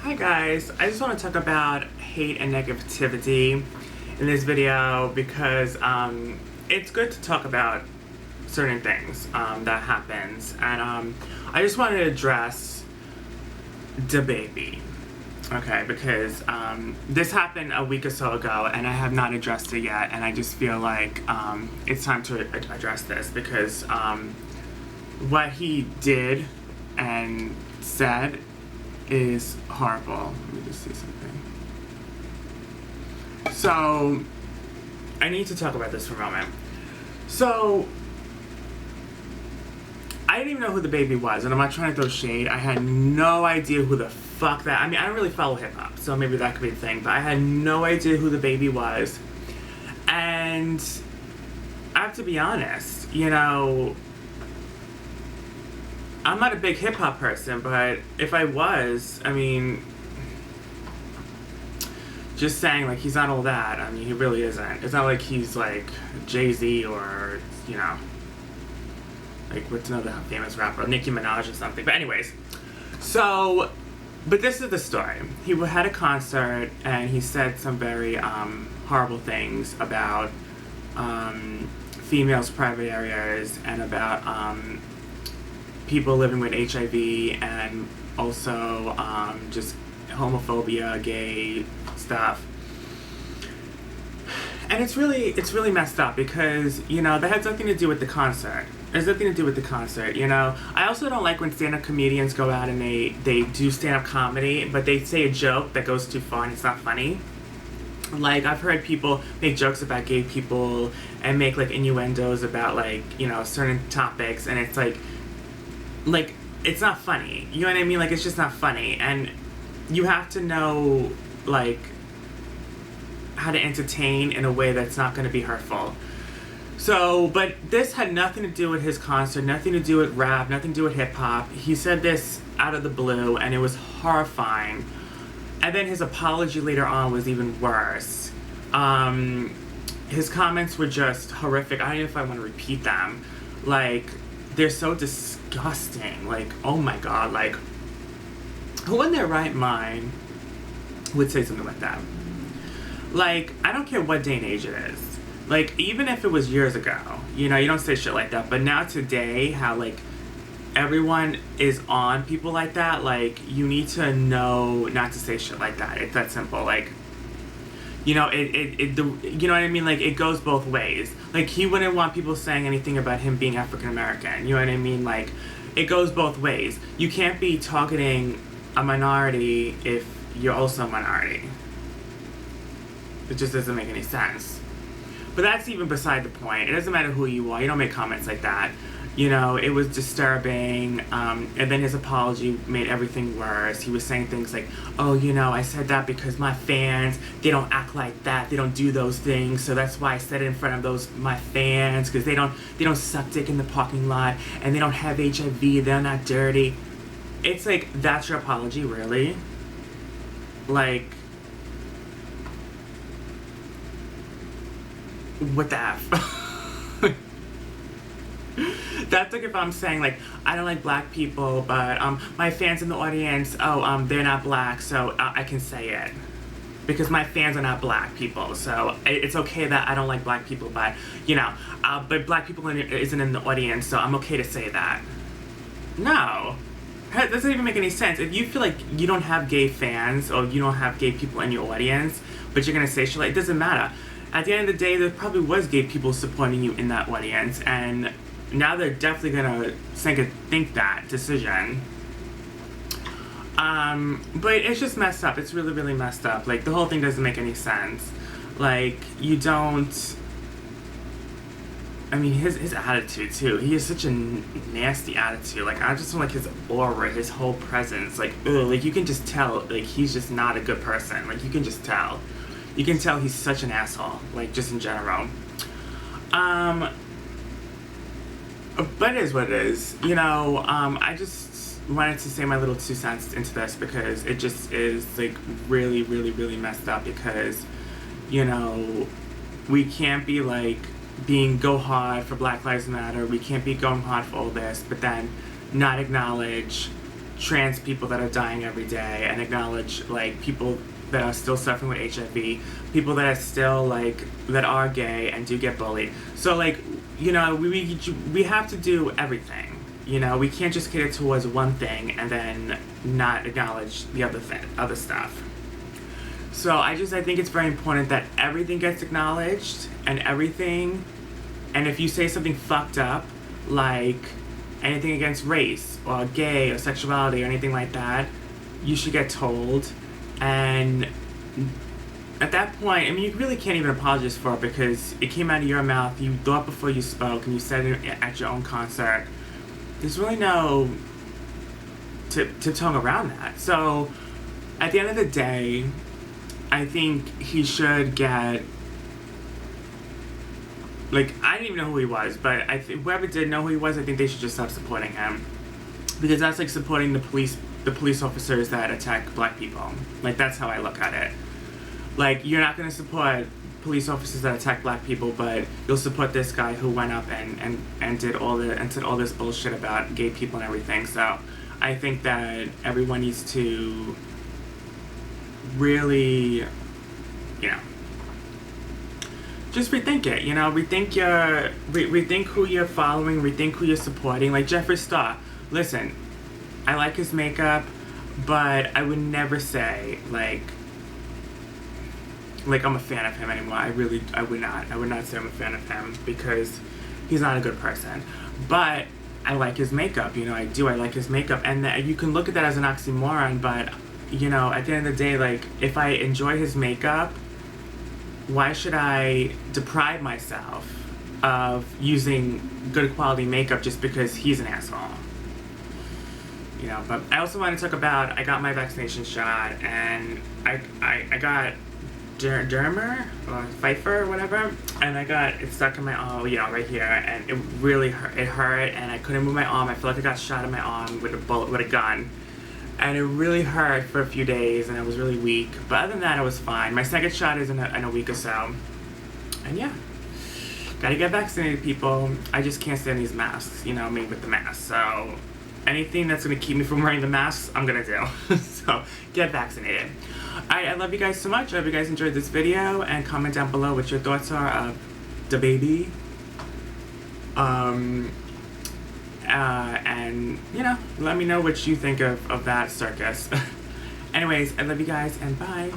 Hi guys, I just want to talk about hate and negativity in this video because it's good to talk about certain things that happens, and I just wanted to address the baby, okay, because this happened a week or so ago and I have not addressed it yet, and I just feel like it's time to address this because what he did and said is horrible. Let me just see something. So, I need to talk about this for a moment. So, I didn't even know who the baby was, and I'm not trying to throw shade. I had no idea who the fuck that. I mean, I don't really follow hip hop, so maybe that could be the thing, but I had no idea who the baby was. And I have to be honest, you know, I'm not a big hip hop person, but if I was, I mean, just saying, like, he's not all that. I mean, he really isn't. It's not like he's like Jay-Z or, you know, like, what's another famous rapper, Nicki Minaj or something. But anyways, so, but this is the story. He had a concert and he said some very horrible things about females' private areas and about people living with HIV and also just homophobia, gay stuff. And it's really messed up because, you know, that has nothing to do with the concert. There's nothing to do with the concert, you know. I also don't like when stand-up comedians go out and they do stand-up comedy, but they say a joke that goes too far and it's not funny. Like, I've heard people make jokes about gay people and make, like, innuendos about, like, you know, certain topics, and it's like, it's not funny. You know what I mean? Like, it's just not funny. And you have to know, like, how to entertain in a way that's not going to be hurtful. So, but this had nothing to do with his concert, nothing to do with rap, nothing to do with hip-hop. He said this out of the blue, and it was horrifying. And then his apology later on was even worse. His comments were just horrific. I don't know if I want to repeat them. Like, they're so disgusting. Like, oh my god, like, who in their right mind would say something like that? Like, I don't care what day and age it is. Like, even if it was years ago, you know, you don't say shit like that. But now today, how, like, everyone is on people like that, like, you need to know not to say shit like that. It's that simple. Like, you know, you know what I mean? Like, it goes both ways. Like, he wouldn't want people saying anything about him being African American. You know what I mean? Like, it goes both ways. You can't be targeting a minority if you're also a minority. It just doesn't make any sense. But that's even beside the point. It doesn't matter who you are. You don't make comments like that. You know, it was disturbing, and then his apology made everything worse. He was saying things like, oh, you know, I said that because my fans, they don't act like that, they don't do those things, so that's why I said it in front of my fans, because they don't suck dick in the parking lot, and they don't have HIV, they're not dirty. It's like, that's your apology, really? Like, what the F? That's like if I'm saying, like, I don't like black people, but my fans in the audience, they're not black, so I can say it. Because my fans are not black people, so it's okay that I don't like black people, but, you know, but black people isn't in the audience, so I'm okay to say that. No. That doesn't even make any sense. If you feel like you don't have gay fans, or you don't have gay people in your audience, but you're gonna say shit like, it doesn't matter. At the end of the day, there probably was gay people supporting you in that audience, and now they're definitely gonna think that decision. But it's just messed up. It's really, really messed up. Like, the whole thing doesn't make any sense. Like, you don't... I mean, his attitude, too. He has such a nasty attitude. Like, I just don't like his aura, his whole presence. Like, ugh, like, you can just tell, like, he's just not a good person. Like, you can just tell. You can tell he's such an asshole. Like, just in general. But it is what it is. You know, I just wanted to say my little 2 cents into this because it just is, like, really, really, really messed up because, you know, we can't be, like, go hard for Black Lives Matter. We can't be going hard for all this, but then not acknowledge trans people that are dying every day, and acknowledge like people that are still suffering with HIV, people that are still like that are gay and do get bullied. So like, you know, we have to do everything. You know, we can't just cater towards one thing and then not acknowledge the other stuff. So I think it's very important that everything gets acknowledged and everything. And if you say something fucked up, like anything against race or gay or sexuality or anything like that, you should get told. And at that point, I mean, you really can't even apologize for it because it came out of your mouth. You thought before you spoke, and you said it at your own concert. There's really no tiptoeing around that. So at the end of the day, I think he should get, like, I didn't even know who he was, but I think whoever did know who he was, I think they should just stop supporting him, because that's like supporting the police officers that attack black people. Like, that's how I look at it. Like, you're not going to support police officers that attack black people, but you'll support this guy who went up and did all said all this bullshit about gay people and everything. So I think that everyone needs to really, you know, just rethink it. You know, rethink who you're following, rethink who you're supporting. Like Jeffree Star. Listen, I like his makeup, but I would never say like I'm a fan of him anymore. I would not say I'm a fan of him because he's not a good person. But I like his makeup, you know, I like his makeup. And you can look at that as an oxymoron, but, you know, at the end of the day, like, if I enjoy his makeup, why should I deprive myself of using good quality makeup just because he's an asshole? You know, but I also want to talk about, I got my vaccination shot, and I got Dermer or Pfizer or whatever, and I got it stuck in my arm, you know, right here, and it really hurt. It hurt, and I couldn't move my arm. I felt like I got shot in my arm with a gun, and it really hurt for a few days, and I was really weak. But other than that, I was fine. My second shot is in a week or so, and yeah, gotta get vaccinated, people. I just can't stand these masks, you know, me with the mask. So anything that's gonna keep me from wearing the masks, I'm gonna do. So get vaccinated. Alright, I love you guys so much. I hope you guys enjoyed this video, and comment down below what your thoughts are of the baby. And, you know, let me know what you think of that circus. Anyways, I love you guys, and bye.